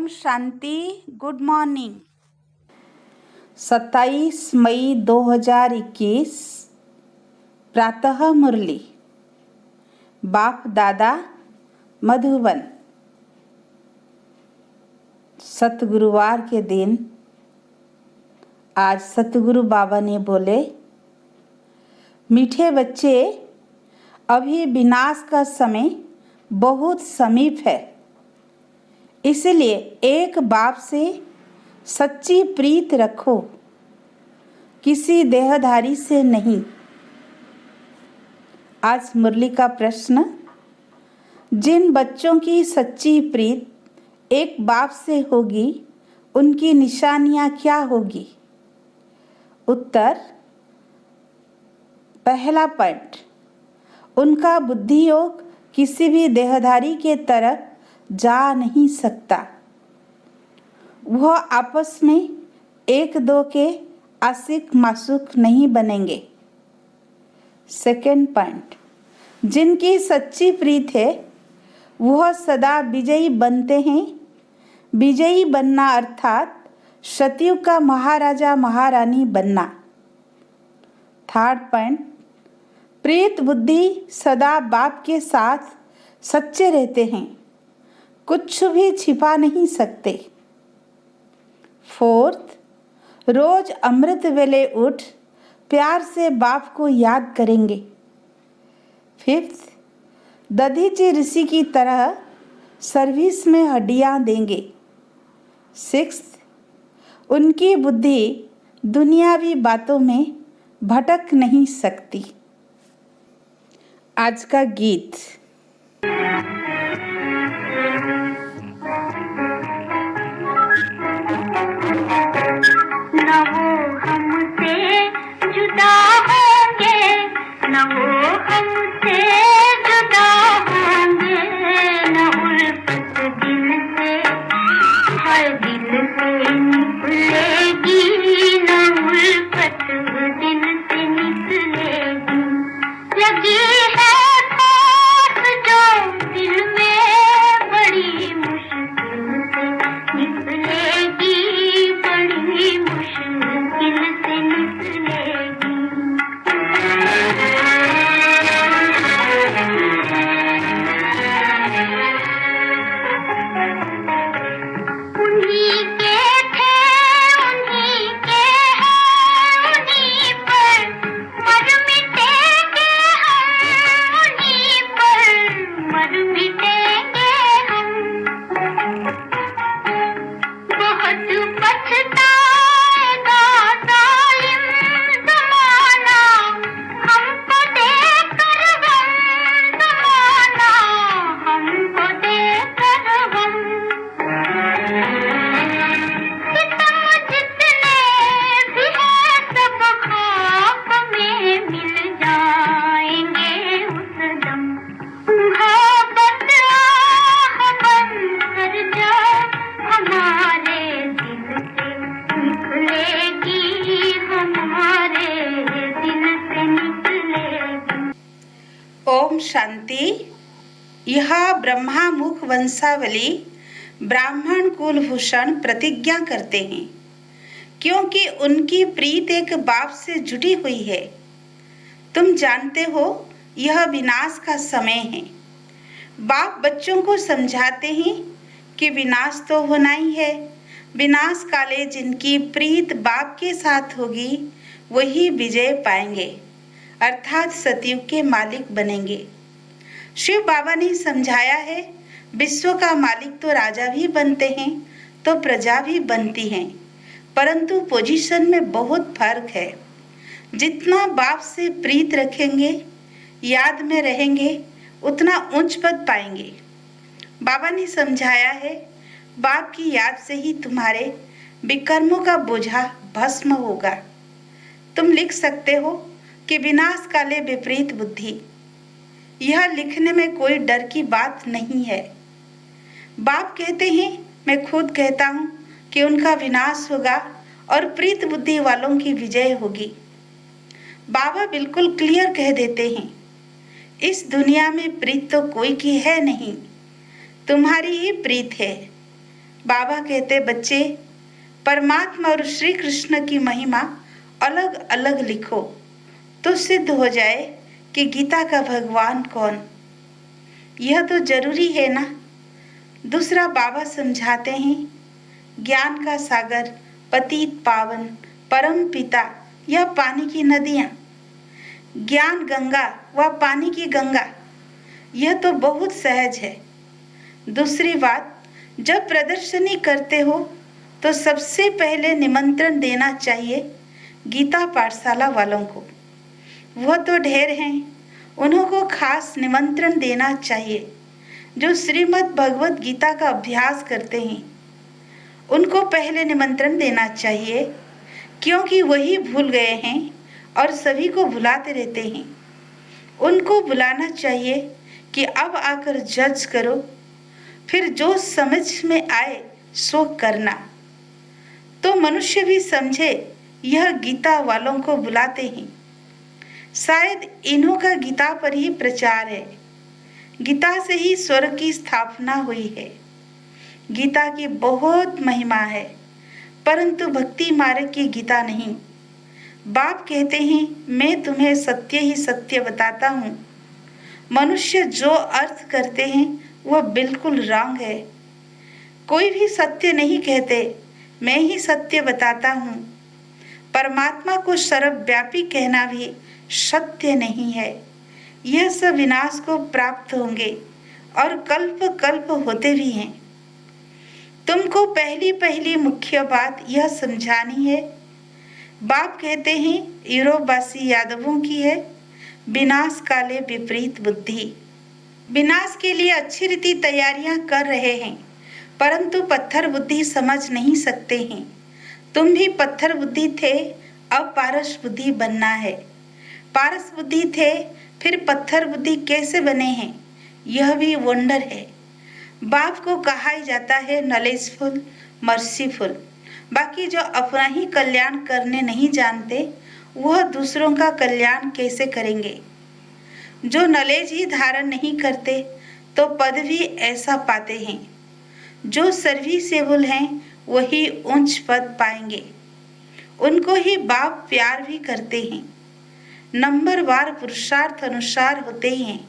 शांति, good morning. 27 मई 2021 प्रातः मुरली, बाप दादा मधुबन। सतगुरुवार के दिन आज सतगुरु बाबा ने बोले, मीठे बच्चे, अभी विनाश का समय बहुत समीप है, इसलिए एक बाप से सच्ची प्रीत रखो, किसी देहधारी से नहीं। आज मुरली का प्रश्न, जिन बच्चों की सच्ची प्रीत एक बाप से होगी, उनकी निशानियां क्या होगी? उत्तर, पहला पॉइंट, उनका बुद्धि योग किसी भी देहधारी के तरफ जा नहीं सकता। वह आपस में एक दो के आशिक मासूक नहीं बनेंगे। सेकंड पॉइंट, जिनकी सच्ची प्रीत है वह सदा विजयी बनते हैं। विजयी बनना अर्थात सतयुग का महाराजा महारानी बनना। थर्ड पॉइंट, प्रीत बुद्धि सदा बाप के साथ सच्चे रहते हैं, कुछ भी छिपा नहीं सकते। फोर्थ, रोज अमृत वेले उठ प्यार से बाप को याद करेंगे। फिफ्थ, दधीची ऋषि की तरह सर्विस में हड्डियां देंगे। सिक्स्थ, उनकी बुद्धि दुनियावी बातों में भटक नहीं सकती। आज का गीत। न वो हमसे जुदा होंगे, न वो हमसे जुदा होंगे, न उल्फत दिल से हर दिल से निकलेगी, न उल्फत दिल से निकलेगी। लगी है प्यास जो दिल शांति। यह ब्रह्मामुख वंशावली ब्राह्मण कुलभूषण प्रतिज्ञा करते हैं, क्योंकि उनकी प्रीत एक बाप से जुड़ी हुई है। तुम जानते हो यह विनाश का समय है। बाप बच्चों को समझाते हैं कि विनाश तो होना ही है। विनाश काले जिनकी प्रीत बाप के साथ होगी वही विजय पाएंगे, अर्थात सतयुग के मालिक बनेंगे। शिव बाबा ने समझाया है, विश्व का मालिक तो राजा भी बनते हैं तो प्रजा भी बनती हैं, परंतु पोजीशन में बहुत फर्क है। जितना बाप से प्रीत रखेंगे, याद में रहेंगे, उतना उच्च पद पाएंगे। बाबा ने समझाया है, बाप की याद से ही तुम्हारे विकर्मों का बोझा भस्म होगा। तुम लिख सकते हो कि विनाश काले विपरीत बुद्धि। यह लिखने में कोई डर की बात नहीं है। बाप कहते हैं, मैं खुद कहता हूँ कि उनका विनाश होगा और प्रीत बुद्धि वालों की विजय होगी। बाबा बिल्कुल क्लियर कह देते हैं, इस दुनिया में प्रीत तो कोई की है नहीं, तुम्हारी ही प्रीत है। बाबा कहते, बच्चे परमात्मा और श्री कृष्ण की महिमा अलग अलग लिखो तो सिद्ध हो जाए कि गीता का भगवान कौन। यह तो जरूरी है ना। दूसरा बाबा समझाते हैं, ज्ञान का सागर, पतित पावन, परम पिता या पानी की नदियाँ, ज्ञान गंगा व पानी की गंगा, यह तो बहुत सहज है। दूसरी बात, जब प्रदर्शनी करते हो तो सबसे पहले निमंत्रण देना चाहिए गीता पाठशाला वालों को। वह तो ढेर हैं, उन्हों को खास निमंत्रण देना चाहिए जो श्रीमद् भगवत गीता का अभ्यास करते हैं। उनको पहले निमंत्रण देना चाहिए, क्योंकि वही भूल गए हैं और सभी को भुलाते रहते हैं। उनको बुलाना चाहिए कि अब आकर जज करो, फिर जो समझ में आए सो करना। तो मनुष्य भी समझे यह गीता वालों को बुलाते हैं। शायद इन्हों का गीता पर ही प्रचार है। गीता से ही स्वर्ग की स्थापना हुई है। गीता की बहुत महिमा है, परंतु भक्ति मार्ग की गीता नहीं। बाप कहते हैं, मैं तुम्हें सत्य ही सत्य बताता हूँ। मनुष्य जो अर्थ करते हैं वह बिल्कुल रॉन्ग है। कोई भी सत्य नहीं कहते, मैं ही सत्य बताता हूँ। परमात्मा को सर्वव्यापी कहना भी सत्य नहीं है। यह सब विनाश को प्राप्त होंगे और कल्प कल्प होते भी हैं। तुमको पहली पहली मुख्य बात यह समझानी है। बाप कहते हैं, यूरोपवासी यादवों की है विनाश काले विपरीत बुद्धि। विनाश के लिए अच्छी रीति तैयारियां कर रहे हैं, परंतु पत्थर बुद्धि समझ नहीं सकते हैं। तुम भी पत्थर बुद्धि थे, अब पारस बुद्धि बनना है। पारस बुद्धि थे, फिर पत्थर बुद्धि कैसे बने हैं, यह भी वंडर है। बाप को कहा ही जाता है नॉलेजफुल, मर्सीफुल। बाकी जो अपना ही कल्याण करने नहीं जानते, वह दूसरों का कल्याण कैसे करेंगे। जो नॉलेज ही धारण नहीं करते तो पद भी ऐसा पाते हैं। जो सर्विसेबल हैं वही उच्च पद पाएंगे। उनको ही बाप प्यार भी करते हैं। नंबरवार पुरुषार्थ अनुसार होते ही हैं।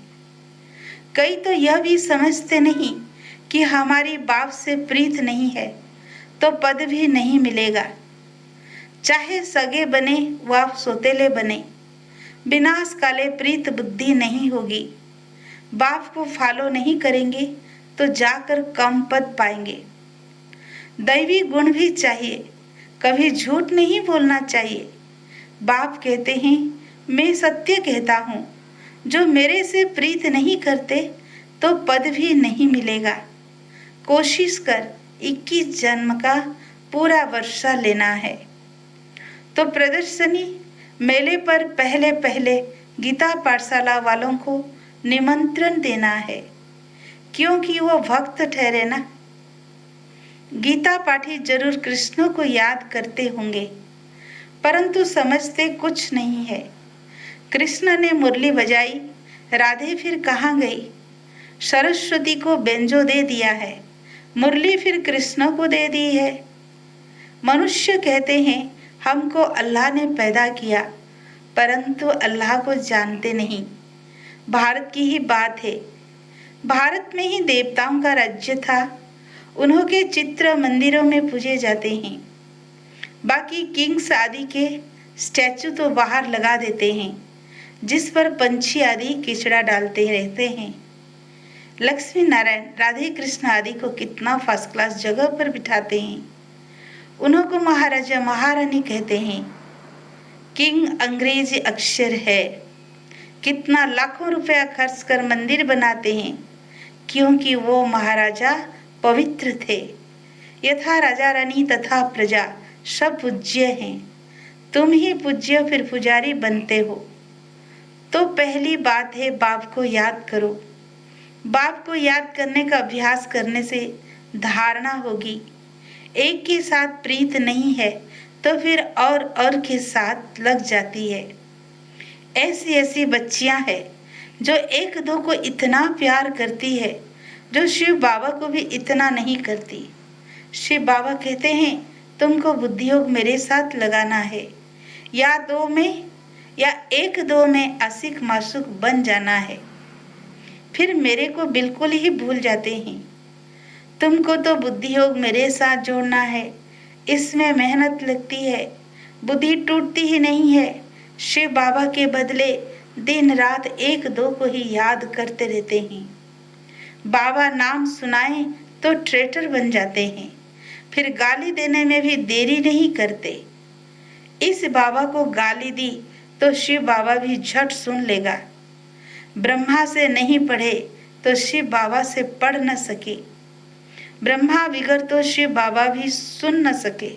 कई तो यह भी समझते नहीं कि हमारी बाप से प्रीत नहीं है तो पद भी नहीं मिलेगा। चाहे सगे बने व सोतेले बने, विनाश काले प्रीत बुद्धि नहीं होगी। बाप को फॉलो नहीं करेंगे तो जाकर कम पद पाएंगे। दैवी गुण भी चाहिए, कभी झूठ नहीं बोलना चाहिए। बाप कहते हैं, मैं सत्य कहता हूँ, जो मेरे से प्रीत नहीं करते तो पद भी नहीं मिलेगा। कोशिश कर 21 जन्म का पूरा वर्षा लेना है। तो प्रदर्शनी मेले पर पहले पहले गीता पाठशाला वालों को निमंत्रण देना है, क्योंकि वो भक्त ठहरे ना। गीता पाठी जरूर कृष्ण को याद करते होंगे, परंतु समझते कुछ नहीं है। कृष्ण ने मुरली बजाई, राधे फिर कहाँ गई? सरस्वती को बेंजो दे दिया है, मुरली फिर कृष्ण को दे दी है। मनुष्य कहते हैं हमको अल्लाह ने पैदा किया, परंतु अल्लाह को जानते नहीं। भारत की ही बात है, भारत में ही देवताओं का राज्य था, उन्हों के चित्र मंदिरों में पूजे जाते हैं। बाकी किंग्स आदि के स्टैचू तो बाहर लगा देते हैं, जिस पर पंछी आदि किचड़ा डालते रहते हैं। लक्ष्मी नारायण, राधे कृष्ण आदि को कितना फर्स्ट क्लास जगह पर बिठाते हैं। उन्हों को महाराजा महारानी कहते हैं। किंग अंग्रेजी अक्षर है। कितना लाखों रुपया खर्च कर मंदिर बनाते हैं, क्योंकि वो महाराजा पवित्र थे। यथा राजा रानी तथा प्रजा सब पूज्य हैं। तुम ही पूज्य फिर पुजारी बनते हो। तो पहली बात है, बाप को याद करो। बाप को याद करने का अभ्यास करने से धारणा होगी। एक के साथ प्रीत नहीं है तो फिर और के साथ लग जाती है। ऐसी ऐसी बच्चियां हैं जो एक दो को इतना प्यार करती है, जो शिव बाबा को भी इतना नहीं करती। शिव बाबा कहते हैं तुमको बुद्धि योग मेरे साथ लगाना है, या दो में या एक दो में आशिक माशूक बन जाना है, फिर मेरे को बिल्कुल ही भूल जाते हैं। तुमको तो बुद्धि योग मेरे साथ जोड़ना है, इसमें मेहनत लगती है, बुद्धि टूटती ही नहीं है। शिव बाबा के बदले दिन रात एक दो को ही याद करते रहते हैं। बाबा नाम सुनाए तो ट्रेटर बन जाते हैं, फिर गाली देने में भी देरी नहीं करते। इस बाबा को गाली दी तो शिव बाबा भी झट सुन लेगा। ब्रह्मा से नहीं पढ़े तो शिव बाबा से पढ़ न सके। ब्रह्मा बिगड़ तो शिव बाबा भी सुन न सके।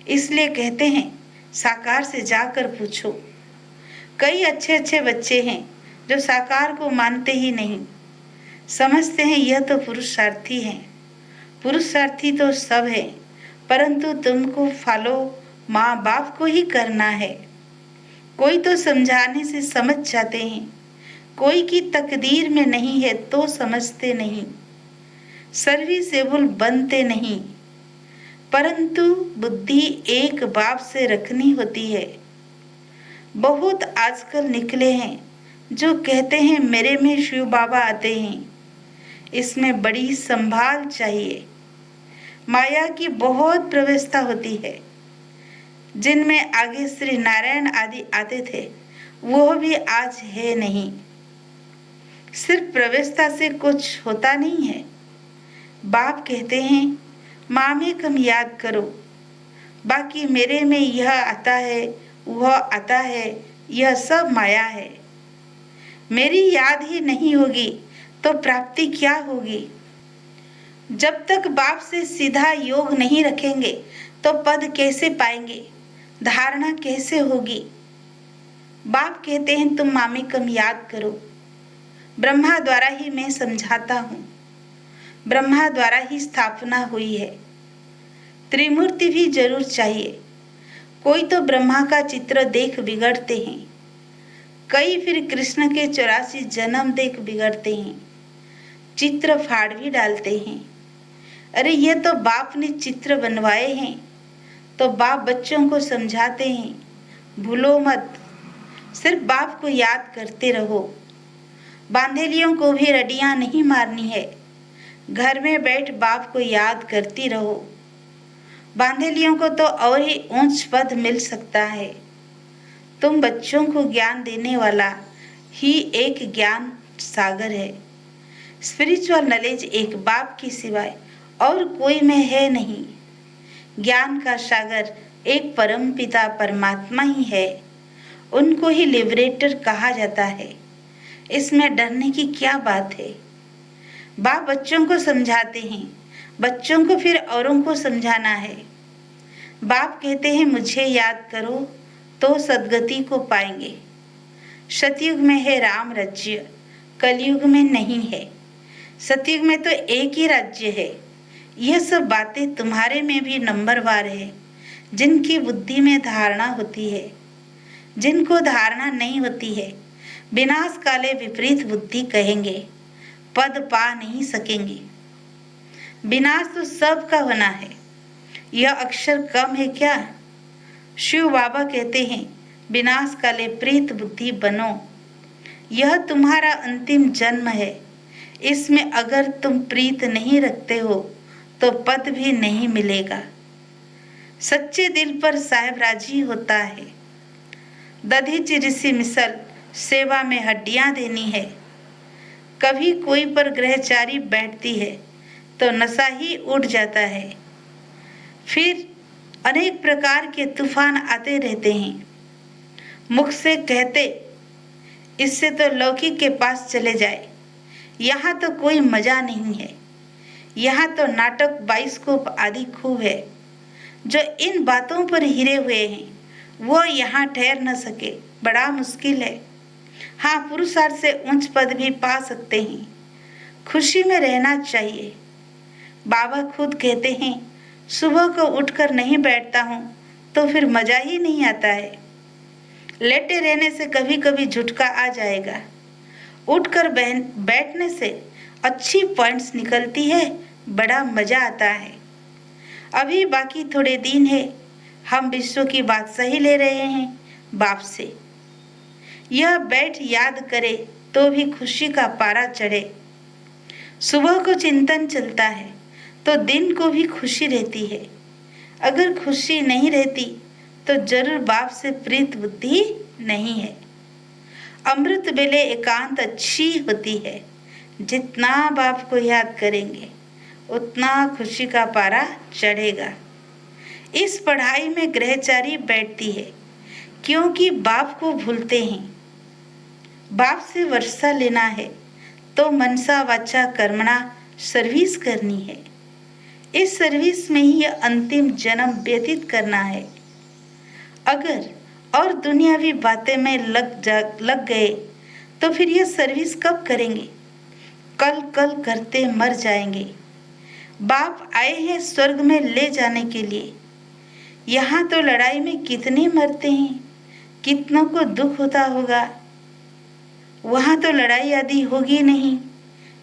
इसलिए कहते हैं साकार से जाकर पूछो। कई अच्छे अच्छे बच्चे हैं जो साकार को मानते ही नहीं, समझते हैं यह तो पुरुषार्थी है। पुरुषार्थी तो सब है, परंतु तुमको फॉलो माँ बाप को ही करना है। कोई तो समझाने से समझ जाते हैं, कोई की तकदीर में नहीं है तो समझते नहीं, सर्विसेबल बनते नहीं। परंतु बुद्धि एक बाप से रखनी होती है। बहुत आजकल निकले हैं जो कहते हैं मेरे में शिव बाबा आते हैं। इसमें बड़ी संभाल चाहिए। माया की बहुत प्रवेशता होती है। जिनमें आगे श्री नारायण आदि आते थे वो भी आज है नहीं। सिर्फ प्रवेशता से कुछ होता नहीं है। बाप कहते हैं माँ में कम याद करो, बाकी मेरे में यह आता है वह आता है, यह सब माया है। मेरी याद ही नहीं होगी तो प्राप्ति क्या होगी? जब तक बाप से सीधा योग नहीं रखेंगे तो पद कैसे पाएंगे, धारणा कैसे होगी? बाप कहते हैं तुम मामी कम याद करो। ब्रह्मा द्वारा ही मैं समझाता हूँ, ब्रह्मा द्वारा ही स्थापना हुई है। त्रिमूर्ति भी जरूर चाहिए। कोई तो ब्रह्मा का चित्र देख बिगड़ते हैं, कई फिर कृष्ण के 84 जन्म देख बिगड़ते हैं, चित्र फाड़ भी डालते हैं। अरे ये तो बाप ने चित्र बनवाए हैं, तो बाप बच्चों को समझाते हैं भूलो मत, सिर्फ बाप को याद करते रहो। बांधेलियों को भी रडियां नहीं मारनी है, घर में बैठ बाप को याद करती रहो। बांधेलियों को तो और ही ऊंच पद मिल सकता है। तुम बच्चों को ज्ञान देने वाला ही एक ज्ञान सागर है। स्पिरिचुअल नॉलेज एक बाप के सिवाय और कोई में है नहीं। ज्ञान का सागर एक परम पिता परमात्मा ही है, उनको ही लिबरेटर कहा जाता है। इसमें डरने की क्या बात है? बाप बच्चों को समझाते हैं, बच्चों को फिर औरों को समझाना है। बाप कहते हैं मुझे याद करो तो सद्गति को पाएंगे। सतयुग में है राम राज्य, कलयुग में नहीं है। सतयुग में तो एक ही राज्य है। यह सब बातें तुम्हारे में भी नंबरवार है, जिनकी बुद्धि में धारणा होती है। जिनको धारणा नहीं होती है विनाश काले विपरीत बुद्धि कहेंगे, पद पा नहीं सकेंगे। विनाश तो सबका होना है, यह अक्षर कम है क्या? शिव बाबा कहते हैं, विनाश काले प्रीत बुद्धि बनो। यह तुम्हारा अंतिम जन्म है। इसमें अगर तुम प्रीत नहीं रखते हो तो पद भी नहीं मिलेगा। सच्चे दिल पर साहेब राजी होता है। दधीच ऋषि मिसल सेवा में हड्डियां देनी है। कभी कोई पर ग्रहचारी बैठती है तो नशा ही उड़ जाता है। फिर अनेक प्रकार के तूफान आते रहते हैं। मुख से कहते, इससे तो लौकिक के पास चले जाए, यहाँ तो कोई मजा नहीं है, यहाँ तो नाटक बाइस्कोप आदि खूब है। जो इन बातों पर हिरे हुए हैं वो यहाँ ठहर न सके, बड़ा मुश्किल है। हाँ, पुरुषार्थ से उच्च पद भी पा सकते हैं। खुशी में रहना चाहिए। बाबा खुद कहते हैं, सुबह को उठकर नहीं बैठता हूँ तो फिर मजा ही नहीं आता है। लेटे रहने से कभी कभी झुटका आ जाएगा, उठकर बैठने से अच्छी पॉइंट्स निकलती है, बड़ा मजा आता है। अभी बाकी थोड़े दिन है, हम विश्व की बात सही ले रहे हैं बाप से। यह बैठ याद करे तो भी खुशी का पारा चढ़े। सुबह को चिंतन चलता है तो दिन को भी खुशी रहती है। अगर खुशी नहीं रहती तो जरूर बाप से प्रीत बुद्धि नहीं है। अमृत बेले एकांत अच्छी होती है। जितना बाप को याद करेंगे उतना खुशी का पारा चढ़ेगा। इस पढ़ाई में ग्रहचारी बैठती है क्योंकि बाप को भूलते हैं। बाप से वर्षा लेना है तो मनसा वाचा कर्मणा सर्विस करनी है। इस सर्विस में ही अंतिम जन्म व्यतीत करना है। अगर और दुनियावी बातें में लग गए तो फिर यह सर्विस कब करेंगे? कल कल करते मर जाएंगे। बाप आए हैं स्वर्ग में ले जाने के लिए। यहाँ तो लड़ाई में कितने मरते हैं, कितनों को दुख होता होगा। वहाँ तो लड़ाई आदि होगी नहीं।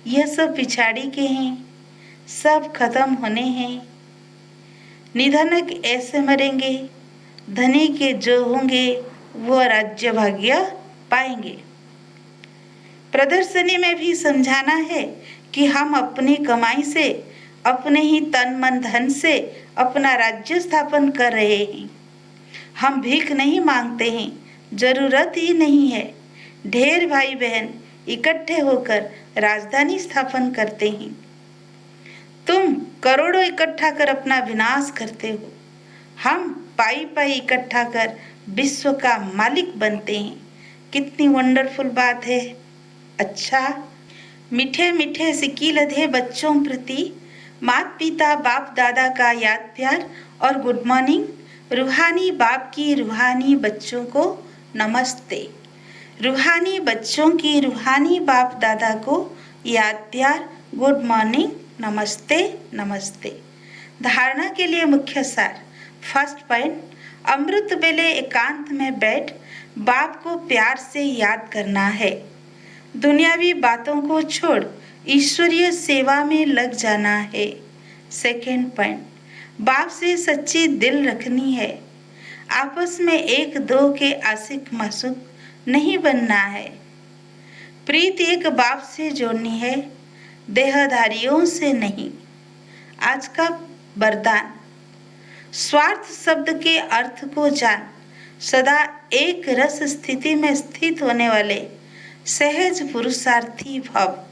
यह सब पिछाड़ी के हैं, सब खत्म होने हैं। निधनक ऐसे मरेंगे, धनी के जो होंगे वो राज्य भाग्य पाएंगे। प्रदर्शनी में भी समझाना है कि हम अपनी कमाई से, अपने ही तन मन धन से अपना राज्य स्थापन कर रहे हैं। हम भीख नहीं मांगते हैं, जरूरत ही नहीं है। ढेर भाई बहन इकट्ठे होकर राजधानी स्थापन करते हैं। तुम करोड़ों इकट्ठा कर अपना विनाश करते हो। हम पाई पाई इकट्ठा कर विश्व का मालिक बनते हैं। कितनी वंडरफुल बात है। अच्छा, मीठे मीठे सिक्की लधे बच्चों प्रति माता पिता बाप दादा का याद प्यार और गुड मॉर्निंग। रूहानी बाप की रूहानी बच्चों को नमस्ते। रूहानी बच्चों की रूहानी बाप दादा को याद प्यार, गुड मॉर्निंग, नमस्ते नमस्ते। धारणा के लिए मुख्य सार। फर्स्ट पॉइंट, अमृत बेले एकांत में बैठ बाप को प्यार से याद करना है। दुनियावी बातों को छोड़ ईश्वरीय सेवा में लग जाना है। सेकेंड पॉइंट, बाप से सच्ची दिल रखनी है। आपस में एक दो के आशिक मासूक नहीं बनना है। प्रीति एक बाप से जोड़नी है, देहधारियों से नहीं। आज का वरदान, स्वार्थ शब्द के अर्थ को जान। सदा एक रस स्थिति में स्थित होने वाले सहज पुरुषार्थी भव।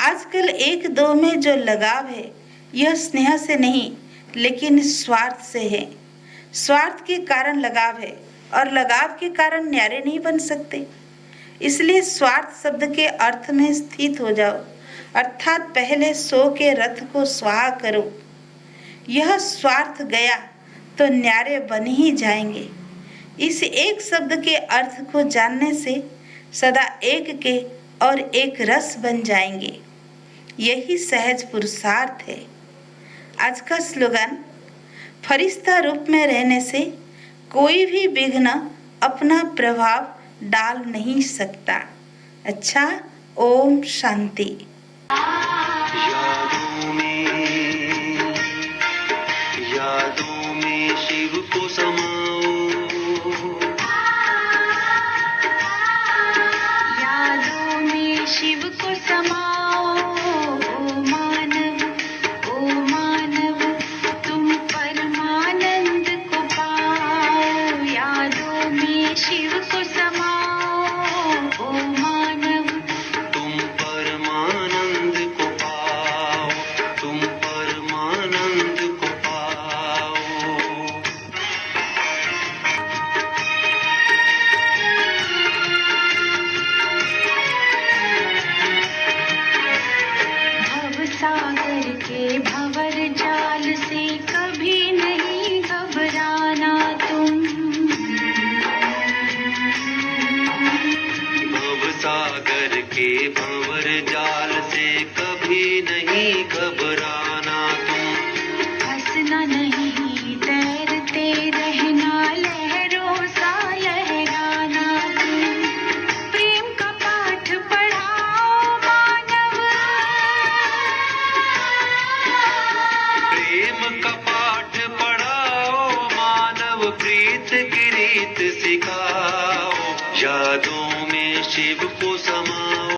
आजकल एक दो में जो लगाव है यह स्नेह से नहीं लेकिन स्वार्थ से है। स्वार्थ के कारण लगाव है और लगाव के कारण न्यारे नहीं बन सकते। इसलिए स्वार्थ शब्द के अर्थ में स्थित हो जाओ, अर्थात पहले सो के रथ को स्वाहा करो। यह स्वार्थ गया तो न्यारे बन ही जाएंगे। इस एक शब्द के अर्थ को जानने से सदा एक के और एक रस बन जाएंगे। यही सहज पुरुषार्थ है। आज का स्लोगन, फरिश्ता रूप में रहने से कोई भी विघ्न अपना प्रभाव डाल नहीं सकता। अच्छा, ओम शांति। यादों में शिव को समाओ, यादों में शिव को समाओ। ओ मानव तुम परमानंद को पाओ। यादों में शिव को समाओ। ओ मानव तुम परमानंद को पाओ, तुम परमानंद को पाओ। भवसागर के भंवर जाल से कभी नहीं घबराना तुम। भवसागर के भंवर जाल से कभी नहीं घबराना तुम। हंसना नहीं, तैरते रहना, लहरों सा लहराना तुम। प्रेम का पाठ पढ़ाओ मानव। प्रेम का पाठ पढ़ाओ मानव, प्रीत की रीत सिखाओ। यादों में शिव को समाओ।